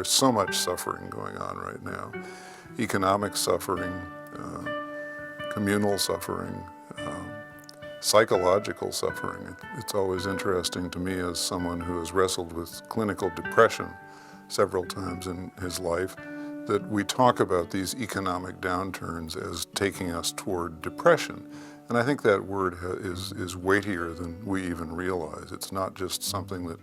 There's so much suffering going on right now. Economic suffering, communal suffering, psychological suffering. It's always interesting to me as someone who has wrestled with clinical depression several times in his life, that we talk about these economic downturns as taking us toward depression. And I think that word is weightier than we even realize. It's not just something that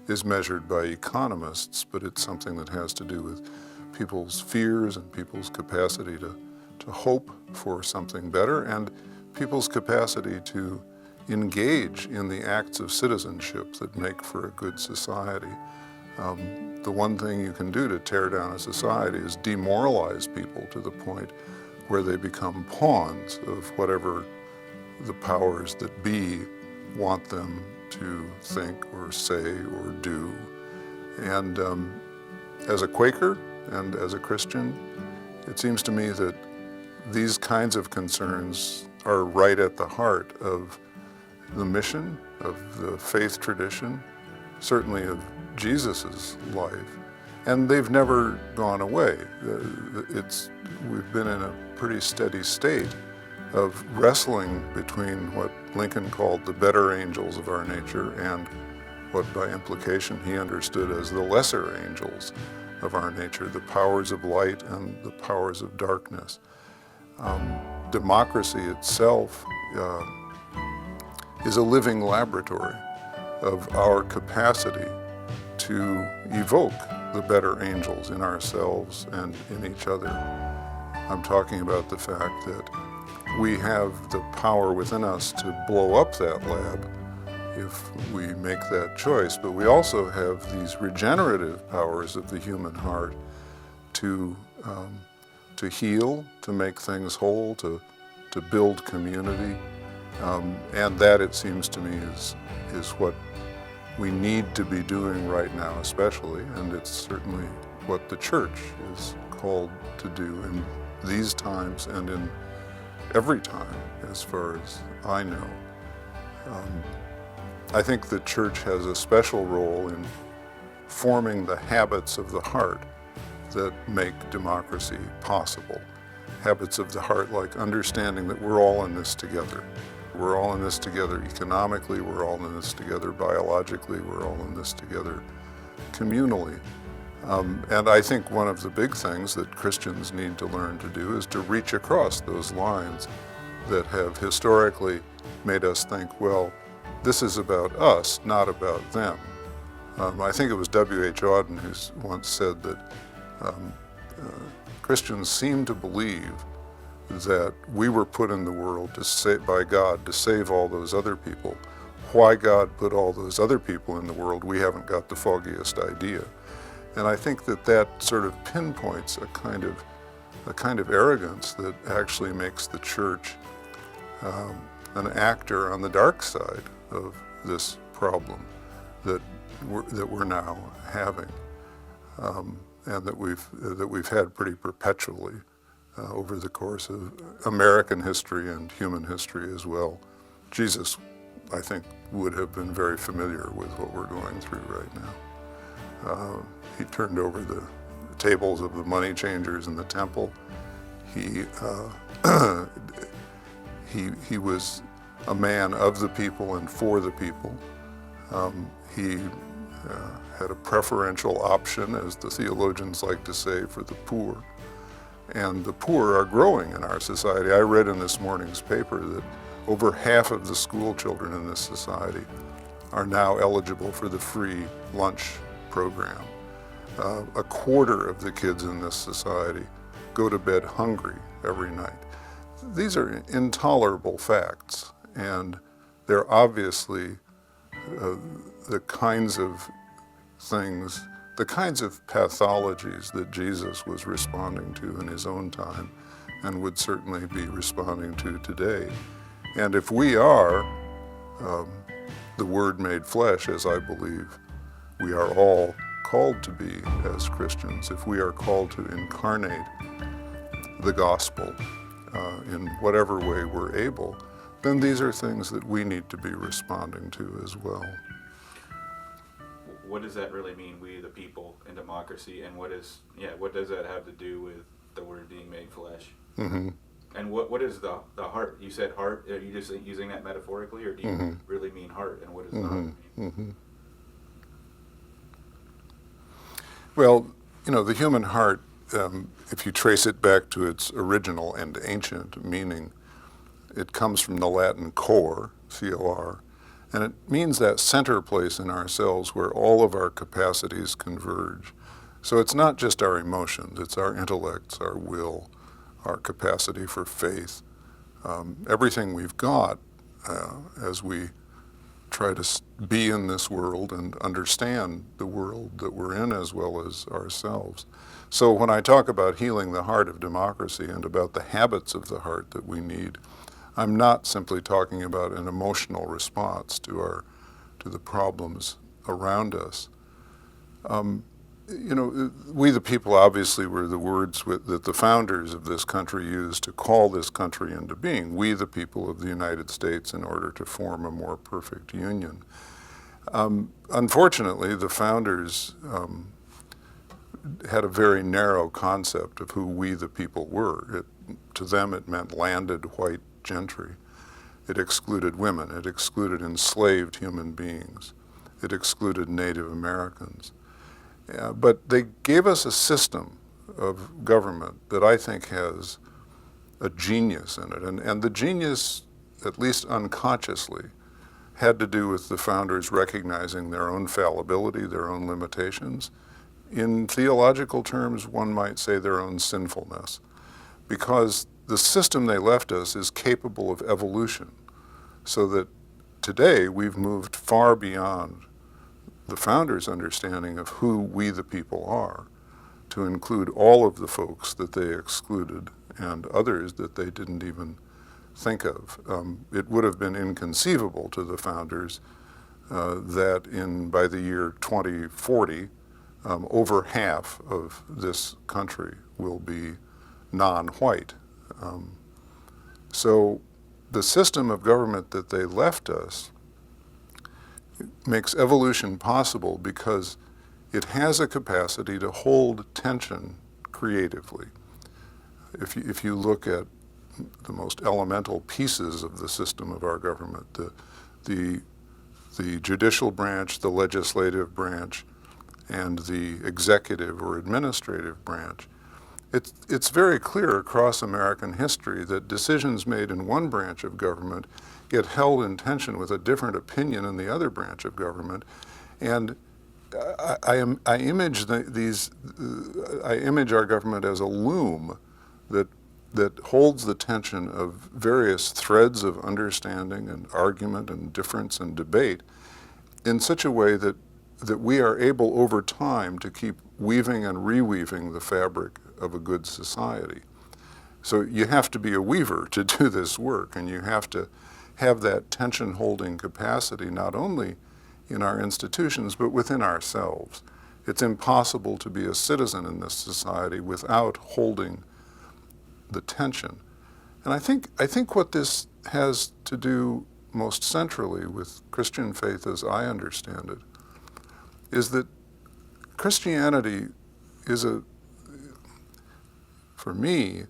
is measured by economists, but it's something that has to do with people's fears and people's capacity to hope for something better, and people's capacity to engage in the acts of citizenship that make for a good society. The one thing you can do to tear down a society is demoralize people to the point where they become pawns of whatever the powers that be want them to think or say or do. And as a Quaker and as a Christian, it seems to me that these kinds of concerns are right at the heart of the mission, of the faith tradition, certainly of Jesus's life, and they've never gone away. We've been in a pretty steady state of wrestling between what Lincoln called the better angels of our nature and what by implication he understood as the lesser angels of our nature, the powers of light and the powers of darkness. Democracy itself is a living laboratory of our capacity to evoke the better angels in ourselves and in each other. I'm talking about the fact that we have the power within us to blow up that lab if we make that choice, but we also have these regenerative powers of the human heart to heal, to make things whole, to build community, and that, it seems to me, is what we need to be doing right now especially, and it's certainly what the church is called to do in these times and in every time, as far as I know. I think the church has a special role in forming the habits of the heart that make democracy possible. Habits of the heart like understanding that we're all in this together. We're all in this together economically, we're all in this together biologically, we're all in this together communally. And I think one of the big things that Christians need to learn to do is to reach across those lines that have historically made us think, well, this is about us, not about them. I think it was W.H. Auden who once said that Christians seem to believe that we were put in the world by God to save all those other people. Why God put all those other people in the world, we haven't got the foggiest idea. And I think that sort of pinpoints a kind of arrogance that actually makes the church an actor on the dark side of this problem that we're now having, and that we've had pretty perpetually over the course of American history and human history as well. Jesus, I think, would have been very familiar with what we're going through right now. He turned over the tables of the money changers in the temple. He was a man of the people and for the people. He had a preferential option, as the theologians like to say, for the poor. And the poor are growing in our society. I read in this morning's paper that over half of the school children in this society are now eligible for the free lunch program. A quarter of the kids in this society go to bed hungry every night. These are intolerable facts, and they're obviously the kinds of things, the kinds of pathologies that Jesus was responding to in his own time and would certainly be responding to today. And if we are the Word made flesh, as I believe we are all called to be as Christians, if we are called to incarnate the gospel in whatever way we're able, then these are things that we need to be responding to as well. what does that really mean, we the people in democracy, and what does that have to do with the Word being made flesh? Mm-hmm. And what is the heart? You said heart. Are you just using that metaphorically, or do you Mm-hmm. really mean heart? And what does the Mm-hmm. heart mean? Mm-hmm. Well, the human heart, if you trace it back to its original and ancient meaning, it comes from the Latin cor, C-O-R, and it means that center place in ourselves where all of our capacities converge. So it's not just our emotions, it's our intellects, our will, our capacity for faith, everything we've got as we try to be in this world and understand the world that we're in as well as ourselves. So when I talk about healing the heart of democracy and about the habits of the heart that we need, I'm not simply talking about an emotional response to the problems around us. We the people obviously were the words that the founders of this country used to call this country into being. We the people of the United States in order to form a more perfect union. Unfortunately, the founders had a very narrow concept of who we the people were. To them it meant landed white gentry. It excluded women. It excluded enslaved human beings. It excluded Native Americans. But they gave us a system of government that I think has a genius in it. And the genius, at least unconsciously, had to do with the founders recognizing their own fallibility, their own limitations. In theological terms, one might say their own sinfulness, because the system they left us is capable of evolution, so that today we've moved far beyond the founders' understanding of who we the people are, to include all of the folks that they excluded and others that they didn't even think of. It would have been inconceivable to the founders that by the year 2040, over half of this country will be non-white. So the system of government that they left us makes evolution possible because it has a capacity to hold tension creatively. If you look at the most elemental pieces of the system of our government, the judicial branch, the legislative branch, and the executive or administrative branch, it's very clear across American history that decisions made in one branch of government get held in tension with a different opinion in the other branch of government. And I image I image our government as a loom that holds the tension of various threads of understanding and argument and difference and debate in such a way that we are able over time to keep weaving and reweaving the fabric of a good society. So you have to be a weaver to do this work, and you have to have that tension holding capacity not only in our institutions but within ourselves. It's impossible to be a citizen in this society without holding the tension. And I think what this has to do most centrally with Christian faith as I understand it is that Christianity for me,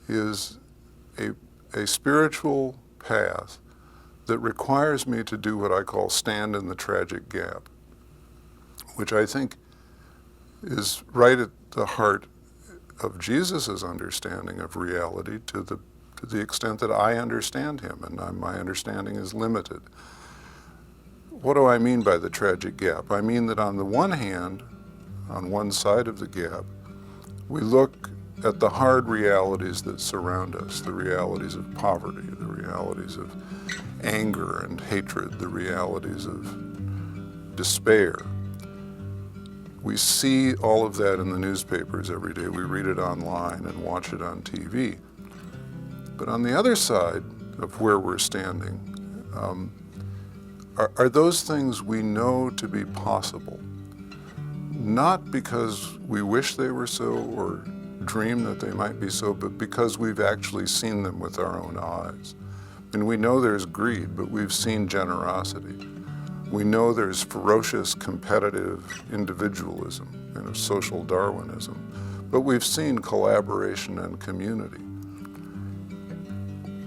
is a spiritual path that requires me to do what I call stand in the tragic gap, which I think is right at the heart of Jesus' understanding of reality to the extent that I understand him, and my understanding is limited. What do I mean by the tragic gap? I mean that on the one hand, on one side of the gap, we look at the hard realities that surround us, the realities of poverty, the realities of anger and hatred, the realities of despair. We see all of that in the newspapers every day. We read it online and watch it on TV. But on the other side of where we're standing are those things we know to be possible, not because we wish they were so or dream that they might be so, but because we've actually seen them with our own eyes. And we know there's greed, but we've seen generosity. We know there's ferocious competitive individualism and social Darwinism, but we've seen collaboration and community.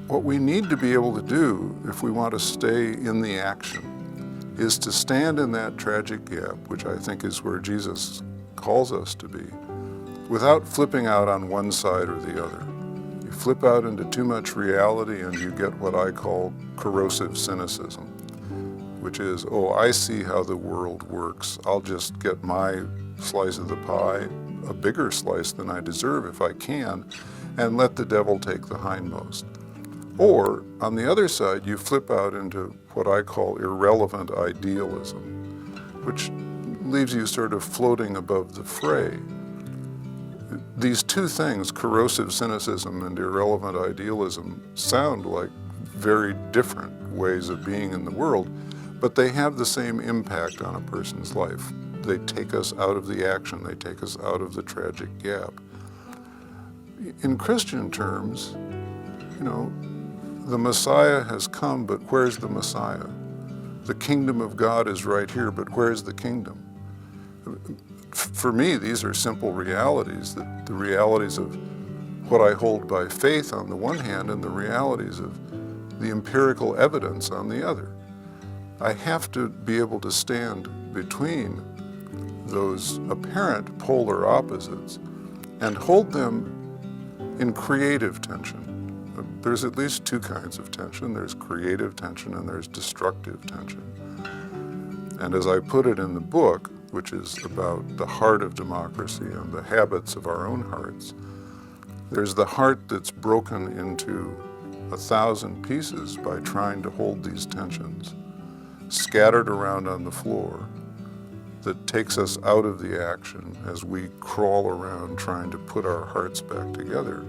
What we need to be able to do if we want to stay in the action is to stand in that tragic gap, which I think is where Jesus calls us to be, without flipping out on one side or the other. You flip out into too much reality and you get what I call corrosive cynicism, which is, oh, I see how the world works. I'll just get my slice of the pie, a bigger slice than I deserve if I can, and let the devil take the hindmost. Or, on the other side, you flip out into what I call irrelevant idealism, which leaves you sort of floating above the fray. These two things, corrosive cynicism and irrelevant idealism, sound like very different ways of being in the world, but they have the same impact on a person's life. They take us out of the action, they take us out of the tragic gap. In Christian terms, the Messiah has come, but where's the Messiah? The kingdom of God is right here, but where's the kingdom? For me, these are simple realities, the realities of what I hold by faith on the one hand and the realities of the empirical evidence on the other. I have to be able to stand between those apparent polar opposites and hold them in creative tension. There's at least two kinds of tension. There's creative tension and there's destructive tension. And as I put it in the book, which is about the heart of democracy and the habits of our own hearts, there's the heart that's broken into 1,000 pieces by trying to hold these tensions, scattered around on the floor, that takes us out of the action as we crawl around trying to put our hearts back together.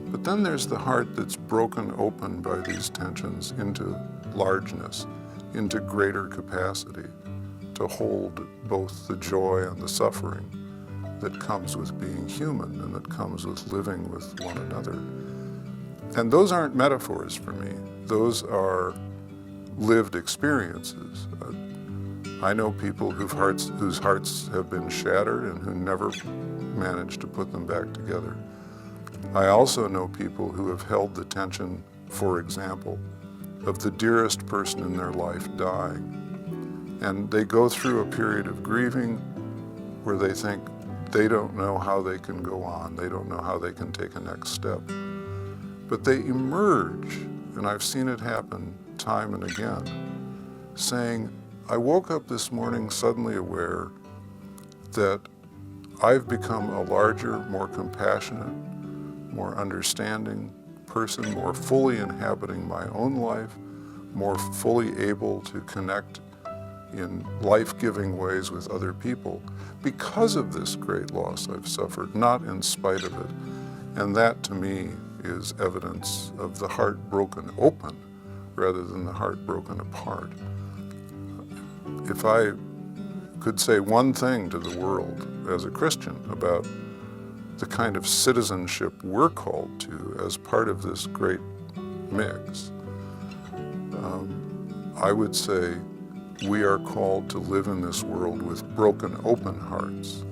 But then there's the heart that's broken open by these tensions into largeness, into greater capacity to hold both the joy and the suffering that comes with being human and that comes with living with one another. And those aren't metaphors for me. Those are lived experiences. I know people whose hearts have been shattered and who never managed to put them back together. I also know people who have held the tension, for example, of the dearest person in their life dying. And they go through a period of grieving where they think they don't know how they can go on. They don't know how they can take a next step. But they emerge, and I've seen it happen time and again, saying, I woke up this morning suddenly aware that I've become a larger, more compassionate, more understanding person, more fully inhabiting my own life, more fully able to connect in life-giving ways with other people because of this great loss I've suffered, not in spite of it. And that, to me, is evidence of the heart broken open rather than the heart broken apart. If I could say one thing to the world as a Christian about the kind of citizenship we're called to as part of this great mix, I would say we are called to live in this world with broken open hearts,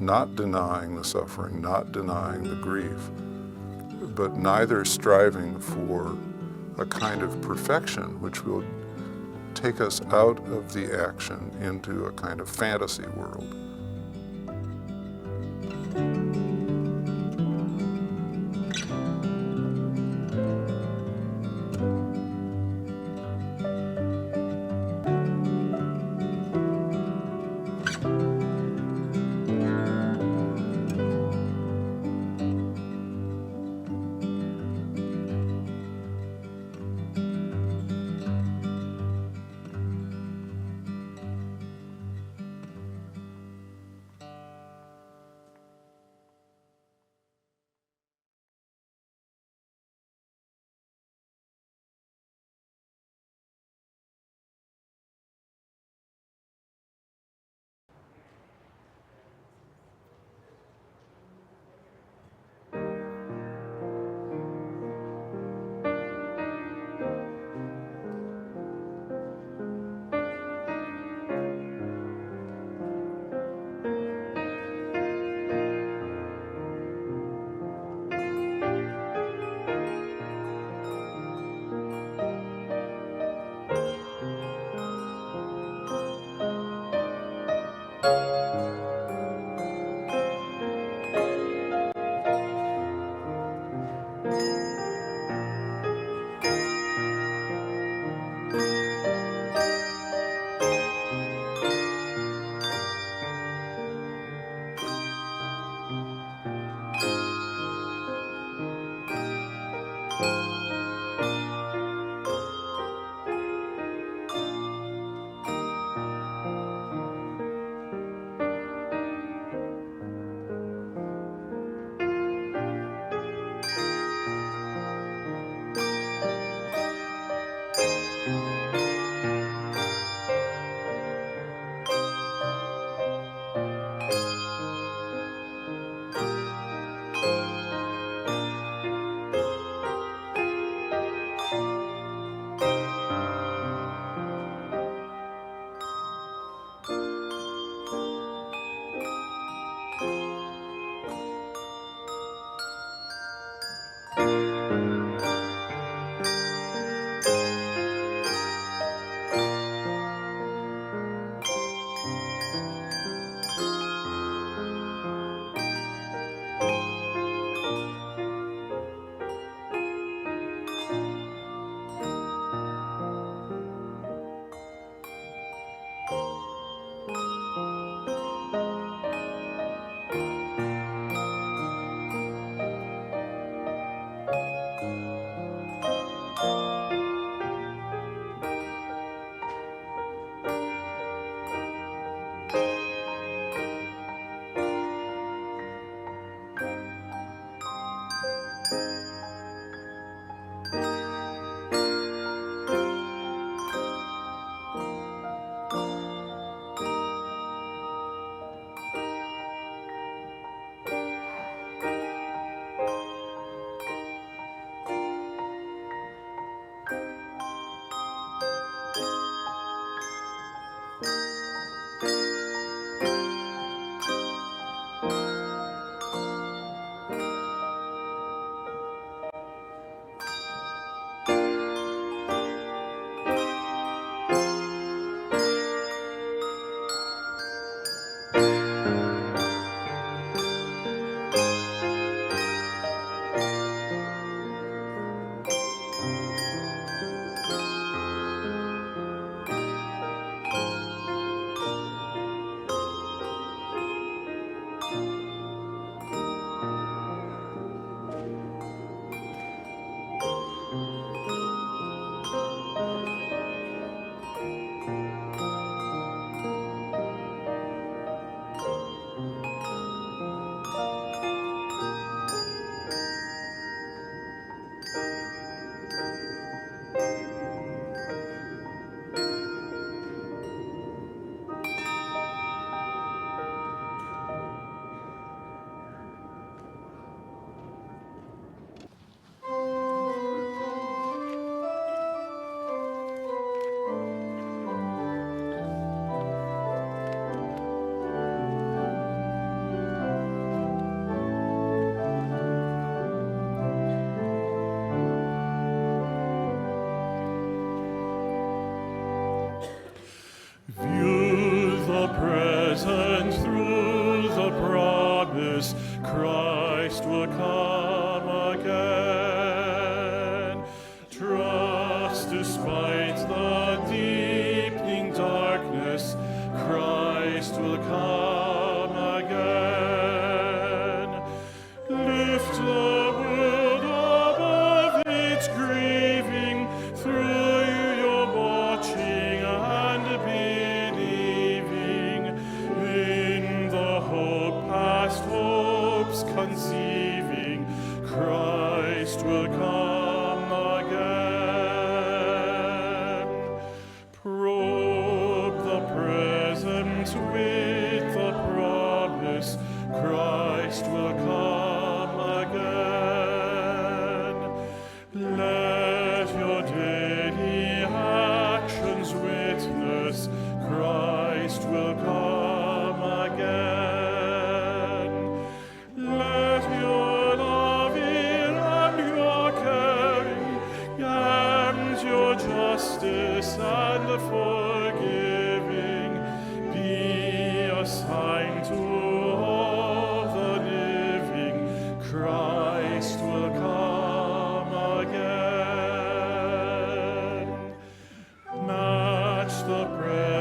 not denying the suffering, not denying the grief, but neither striving for a kind of perfection which will take us out of the action into a kind of fantasy world. Christ will come again. Trust despite the deepening darkness, Christ will come again. Lift the world above its grieving, through your watching and believing in the hope past hopes conceiving, Christ will come again. Probe the present with the promise, Christ will come again. Let your daily actions witness, Christ will come again. Let your loving and your caring and your justice and forgiving be a the bread